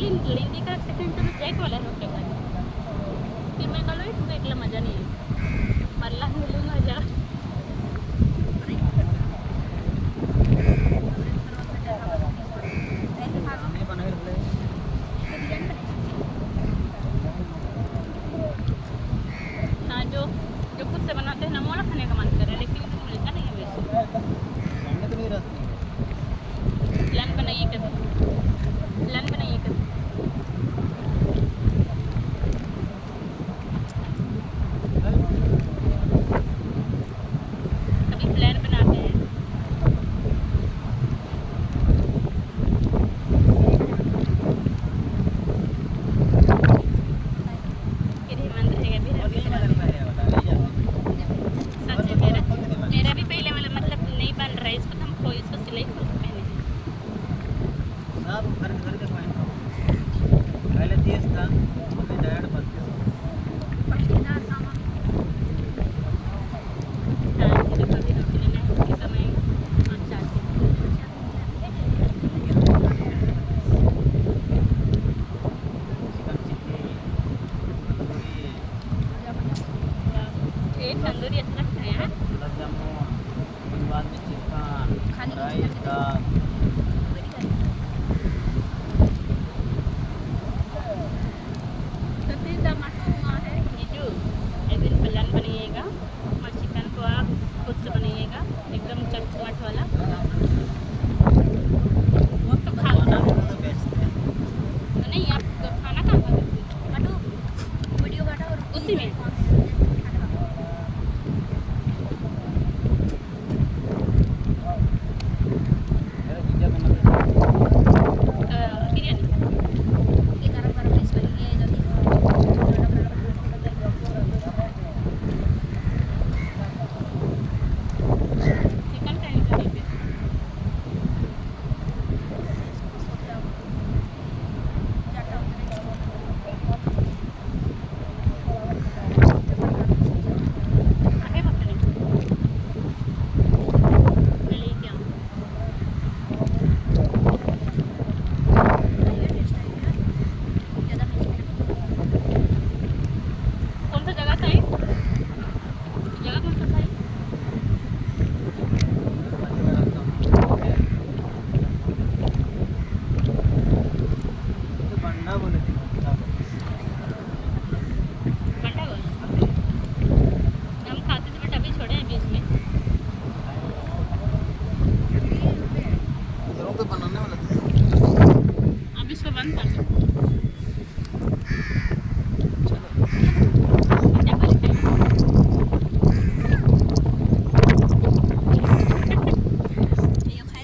पहली लेंदी का सेकंड तो जैक वाला रोटे वाला फिर मैं कल तो एकला मजा नहीं है मल्ला मिलू मजा हाँ जो जो खुद से बनाते हैं ना मोड़ा खाने का मन कर रहा है लेकिन तो मिलता नहीं है वैसे प्लान बनाइए कभी प्लान बनाइए कभी कभी प्लान बनाते हैं फिर हेमंत रहेगा सच है मेरा भी पहले वाला मतलब नहीं बन रहा है इसको तो हम खोल इसको सिलाई खोल के पहने सब घर घर के पहले 30 था अभी डायरेक्ट 32 हाँ फिर कभी रोटी लेना है कि कमाएंगे और चाहते चिकन चिल्ली तंदूरी ये तंदूरी अच्छा लगता है यार गुलाब जामुन फिर बाद में चिकन राइस दाल जीजू एक दिन प्लान बनाइएगा और चिकन को आप खुद से बनाइएगा एकदम चटपट वाला वो तो खा खाना भी तो बेचते हैं नहीं आप खाना कहाँ खा सकते हो वीडियो काटा और उसी में मेरा जीजा बनाते बिरयानी चिकन का नहीं खाने पे आगे पकड़े मैं लेके आऊँ कौन सा जगह था ये जगह कौन सा था ये तो बंडा बोले थे